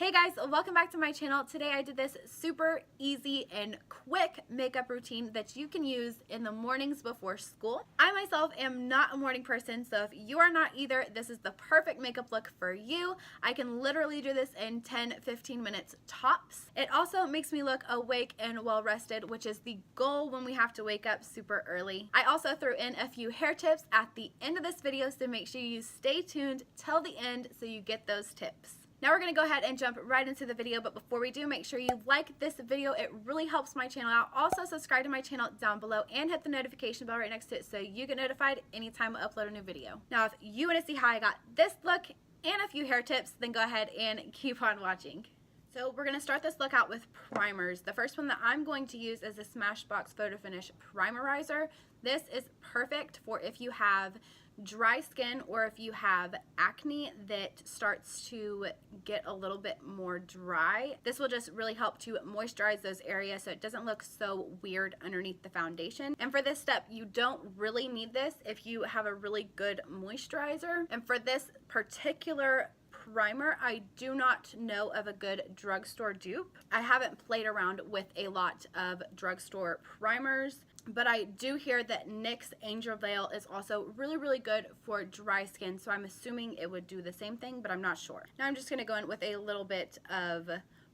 Hey guys, welcome back to my channel. Today I did this super easy and quick makeup routine that you can use in the mornings before school. I myself am not a morning person, so if you are not either, this is the perfect makeup look for you. I can literally do this in 10-15 minutes tops. It also makes me look awake and well rested, which is the goal when we have to wake up super early. I also threw in a few hair tips at the end of this video, so make sure you stay tuned till the end so you get those tips. Now we're going to go ahead and jump right into the video, but before we do, make sure you like this video. It really helps my channel out. Also, subscribe to my channel down below and hit the notification bell right next to it so you get notified anytime I upload a new video. Now, if you want to see how I got this look and a few hair tips, then go ahead and keep on watching. So we're going to start this look out with primers. The first one that I'm going to use is the Smashbox Photo Finish Primerizer. This is perfect for if you have dry skin or if you have acne that starts to get a little bit more dry. This will just really help to moisturize those areas so it doesn't look so weird underneath the foundation. And for this step, you don't really need this if you have a really good moisturizer. And for this particular primer, I do not know of a good drugstore dupe. I haven't played around with a lot of drugstore primers, but I do hear that NYX Angel Veil is also really good for dry skin, so I'm assuming it would do the same thing, but I'm not sure. Now I'm just going to go in with a little bit of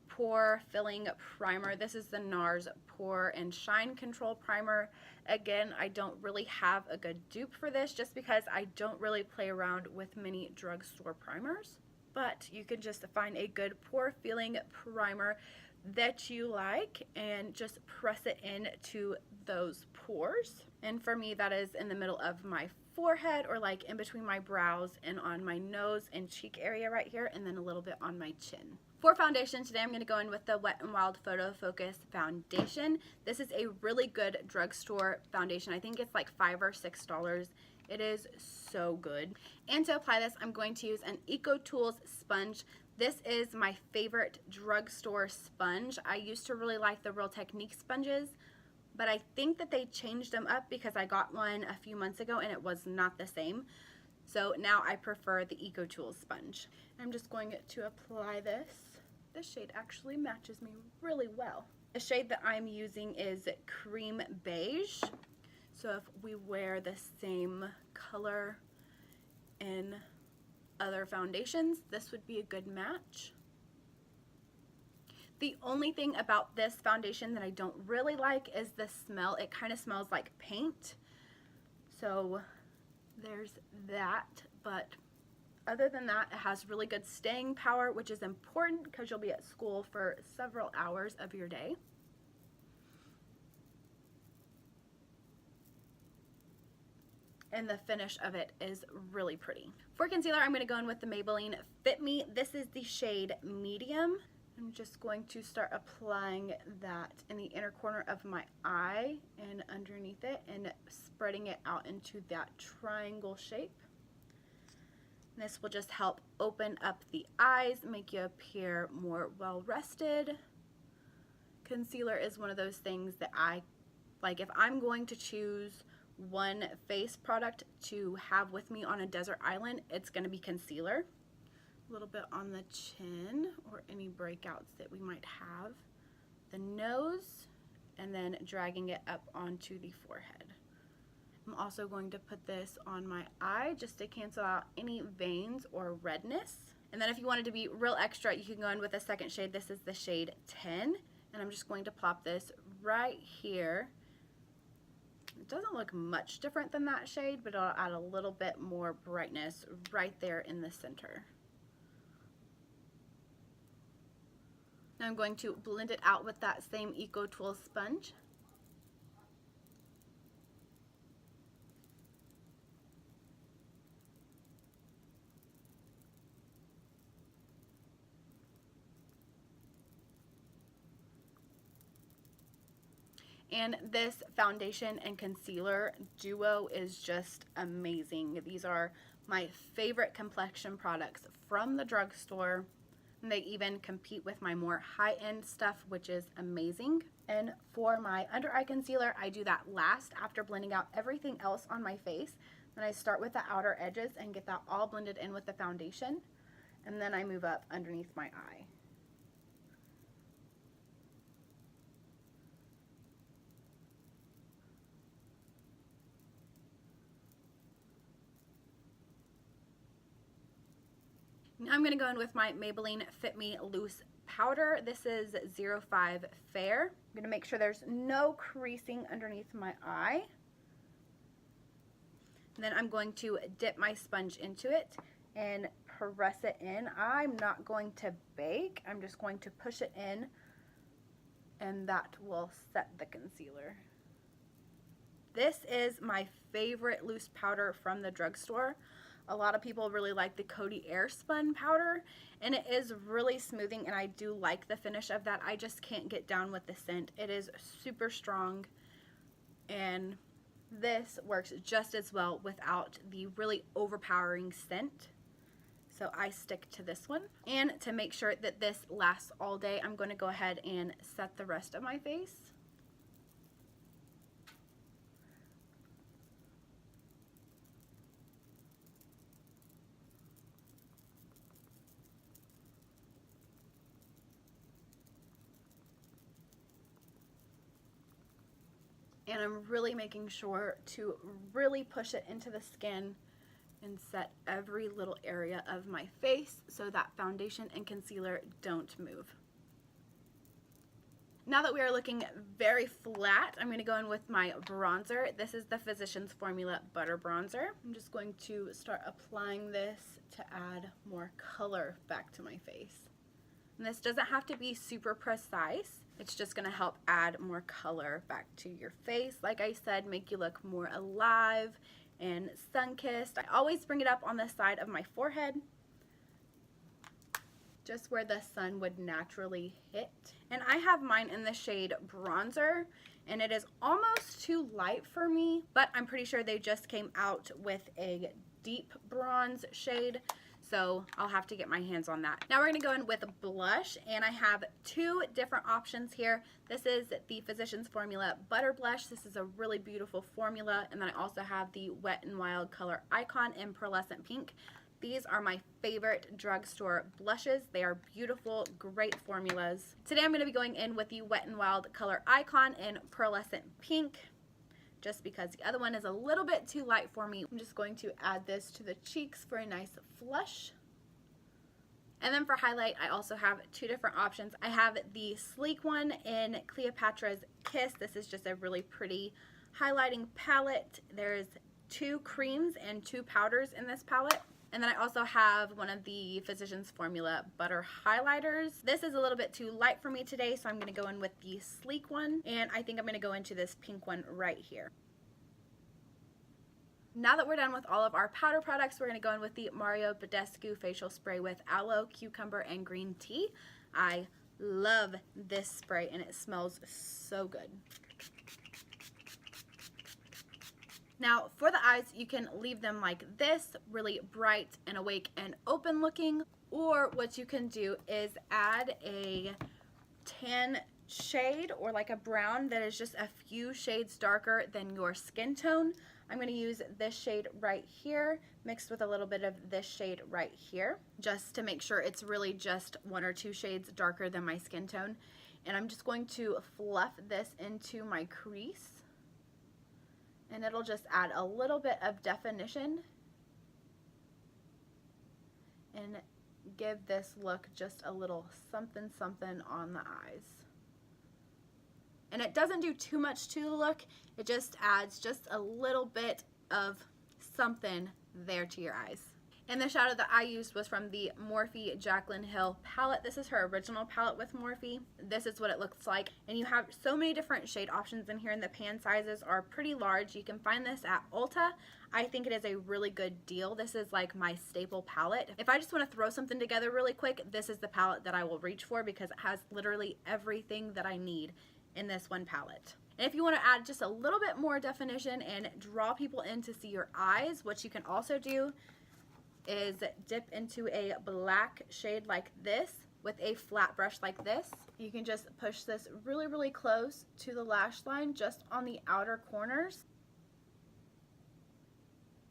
pore filling primer. This is the Nars Pore and Shine Control Primer. Again, I don't really have a good dupe for this just because I don't really play around with many drugstore primers, but you can just find a good pore filling primer that you like and just press it into those pores. And for me, that is in the middle of my forehead, or like in between my brows and on my nose and cheek area right here, and then a little bit on my chin. For foundation, today I'm going to go in with the Wet n Wild Photo Focus Foundation. This is a really good drugstore foundation. I think it's like $5 or $6. It is so good. And to apply this, I'm going to use an EcoTools sponge. This is my favorite drugstore sponge. I used to really like the Real Technique sponges, but I think that they changed them up because I got one a few months ago and it was not the same. So now I prefer the EcoTools sponge. I'm just going to apply this. This shade actually matches me really well. The shade that I'm using is Cream Beige. So if we wear the same color in other foundations, this would be a good match. The only thing about this foundation that I don't really like is the smell. It kind of smells like paint. So there's that, but other than that, it has really good staying power, which is important because you'll be at school for several hours of your day. And the finish of it is really pretty. For concealer, I'm going to go in with the Maybelline Fit Me. This is the shade Medium. I'm just going to start applying that in the inner corner of my eye and underneath it and spreading it out into that triangle shape. And this will just help open up the eyes, make you appear more well rested. Concealer is one of those things that I like. If I'm going to choose one face product to have with me on a desert island, it's going to be concealer. A little bit on the chin or any breakouts that we might have, the nose, and then dragging it up onto the forehead. I'm also going to put this on my eye just to cancel out any veins or redness. And then if you wanted to be real extra, you can go in with a second shade. This is the shade 10, and I'm just going to plop this right here. It doesn't look much different than that shade, but it'll add a little bit more brightness right there in the center. Now I'm going to blend it out with that same EcoTools sponge. And this foundation and concealer duo is just amazing. These are my favorite complexion products from the drugstore. And they even compete with my more high-end stuff, which is amazing. And for my under eye concealer, I do that last after blending out everything else on my face. Then I start with the outer edges and get that all blended in with the foundation. And then I move up underneath my eye. Now I'm going to go in with my Maybelline Fit Me loose powder. This is 05 Fair. I'm going to make sure there's no creasing underneath my eye. And then I'm going to dip my sponge into it and press it in. I'm not going to bake. I'm just going to push it in, and that will set the concealer. This is my favorite loose powder from the drugstore. A lot of people really like the Coty Airspun powder, and it is really smoothing, and I do like the finish of that. I just can't get down with the scent. It is super strong, and this works just as well without the really overpowering scent. So I stick to this one. And to make sure that this lasts all day, I'm going to go ahead and set the rest of my face. And I'm really making sure to really push it into the skin and set every little area of my face so that foundation and concealer don't move. Now that we are looking very flat, I'm going to go in with my bronzer. This is the Physicians Formula Butter Bronzer. I'm just going to start applying this to add more color back to my face. And this doesn't have to be super precise. It's just going to help add more color back to your face. Like I said, make you look more alive and sun-kissed. I always bring it up on the side of my forehead, just where the sun would naturally hit. And I have mine in the shade Bronzer, and it is almost too light for me, but I'm pretty sure they just came out with a deep bronze shade, so I'll have to get my hands on that. Now we're going to go in with blush, and I have two different options here. This is the Physicians Formula Butter Blush. This is a really beautiful formula, and then I also have the Wet n Wild Color Icon in Pearlescent Pink. These are my favorite drugstore blushes. They are beautiful, great formulas. Today I'm going to be going in with the Wet n Wild Color Icon in Pearlescent Pink, just because the other one is a little bit too light for me. I'm just going to add this to the cheeks for a nice flush. And then for highlight, I also have two different options. I have the sleek one in Cleopatra's Kiss. This is just a really pretty highlighting palette. There's two creams and two powders in this palette. And then I also have one of the Physicians Formula Butter Highlighters. This is a little bit too light for me today, so I'm going to go in with the sleek one. And I think I'm going to go into this pink one right here. Now that we're done with all of our powder products, we're going to go in with the Mario Badescu Facial Spray with Aloe, Cucumber, and Green Tea. I love this spray, and it smells so good. Now for the eyes, you can leave them like this, really bright and awake and open looking, or what you can do is add a tan shade or like a brown that is just a few shades darker than your skin tone. I'm going to use this shade right here mixed with a little bit of this shade right here, just to make sure it's really just one or two shades darker than my skin tone. And I'm just going to fluff this into my crease, and it'll just add a little bit of definition and give this look just a little something something on the eyes. And it doesn't do too much to the look, it just adds just a little bit of something there to your eyes. And the shadow that I used was from the Morphe Jaclyn Hill palette. This is her original palette with Morphe. This is what it looks like. And you have so many different shade options in here, and the pan sizes are pretty large. You can find this at Ulta. I think it is a really good deal. This is like my staple palette. If I just want to throw something together really quick, this is the palette that I will reach for because it has literally everything that I need in this one palette. And if you want to add just a little bit more definition and draw people in to see your eyes, what you can also do is dip into a black shade like this with a flat brush like this. You can just push this really, really close to the lash line, just on the outer corners.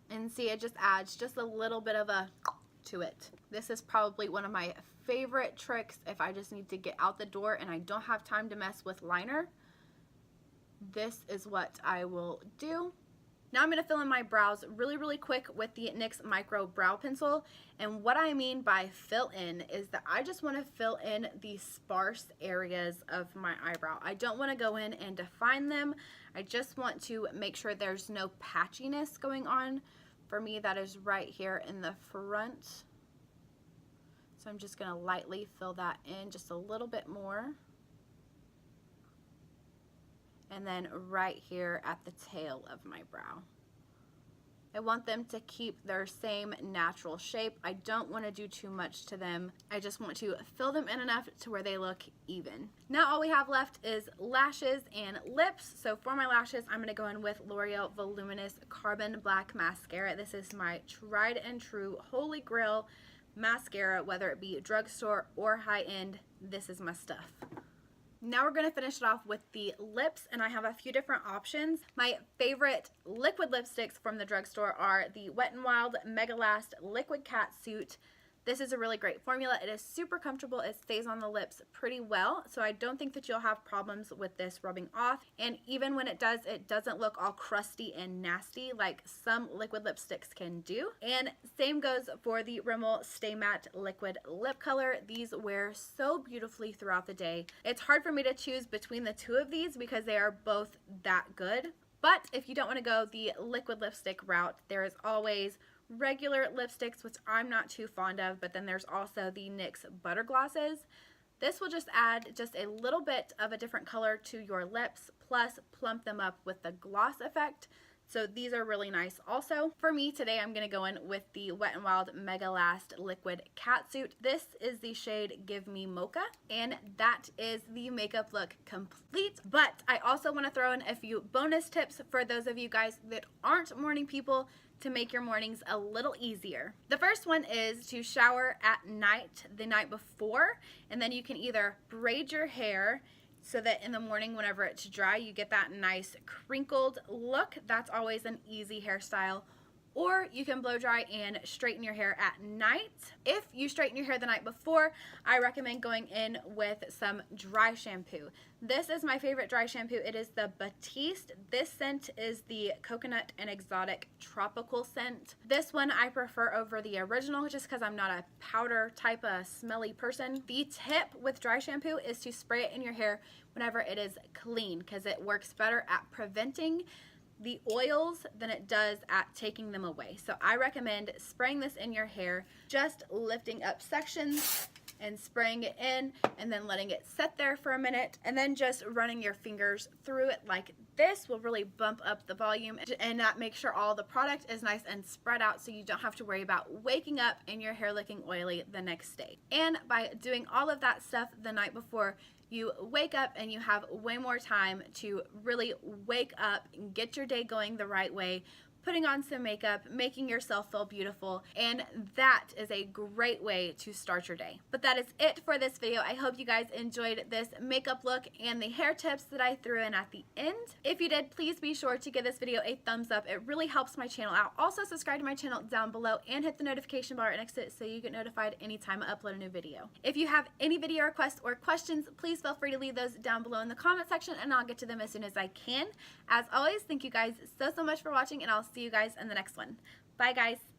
And see, it just adds just a little bit of a to it. This is probably one of my favorite tricks if I just need to get out the door and I don't have time to mess with liner. This is what I will do. Now I'm going to fill in my brows really quick with the NYX Micro Brow Pencil. And what I mean by fill in is that I just want to fill in the sparse areas of my eyebrow. I don't want to go in and define them. I just want to make sure there's no patchiness going on. For me, that is right here in the front. So I'm just going to lightly fill that in just a little bit more. And then right here at the tail of my brow. I want them to keep their same natural shape. I don't want to do too much to them. I just want to fill them in enough to where they look even. Now all we have left is lashes and lips. So for my lashes, I'm going to go in with L'Oreal Voluminous Carbon Black Mascara. This is my tried and true holy grail mascara, whether it be drugstore or high-end. This is my stuff. Now we're going to finish it off with the lips, and I have a few different options. My favorite liquid lipsticks from the drugstore are the Wet n Wild Mega Last Liquid Catsuit. This is a really great formula. It is super comfortable. It stays on the lips pretty well, so I don't think that you'll have problems with this rubbing off. And even when it does, it doesn't look all crusty and nasty like some liquid lipsticks can do. And same goes for the Rimmel Stay Matte Liquid Lip Color. These wear so beautifully throughout the day. It's hard for me to choose between the two of these because they are both that good. But if you don't want to go the liquid lipstick route, there is always regular lipsticks, which I'm not too fond of, but then there's also the NYX Butter Glosses. This will just add just a little bit of a different color to your lips, plus plump them up with the gloss effect. So these are really nice also. For me today, I'm going to go in with the Wet n Wild Mega Last Liquid Catsuit. This is the shade Give Me Mocha, and that is the makeup look complete. But I also want to throw in a few bonus tips for those of you guys that aren't morning people to make your mornings a little easier. The first one is to shower at night, the night before, and then you can either braid your hair so that in the morning whenever it's dry you get that nice crinkled look. That's always an easy hairstyle. Or you can blow dry and straighten your hair at night. If you straighten your hair the night before, I recommend going in with some dry shampoo. This is my favorite dry shampoo. It is the Batiste. This scent is the Coconut and Exotic Tropical scent. This one I prefer over the original just because I'm not a powder type of smelly person. The tip with dry shampoo is to spray it in your hair whenever it is clean because it works better at preventing the oils than it does at taking them away. So I recommend spraying this in your hair, just lifting up sections and spraying it in and then letting it set there for a minute and then just running your fingers through it like this will really bump up the volume and make sure all the product is nice and spread out so you don't have to worry about waking up and your hair looking oily the next day. And by doing all of that stuff the night before, you wake up and you have way more time to really wake up and get your day going the right way, putting on some makeup, making yourself feel beautiful, and that is a great way to start your day. But that is it for this video. I hope you guys enjoyed this makeup look and the hair tips that I threw in at the end. If you did, please be sure to give this video a thumbs up. It really helps my channel out. Also, subscribe to my channel down below and hit the notification bar right next to it so you get notified anytime I upload a new video. If you have any video requests or questions, please feel free to leave those down below in the comment section and I'll get to them as soon as I can. As always, thank you guys so much for watching, and I'll see you guys in the next one. Bye guys.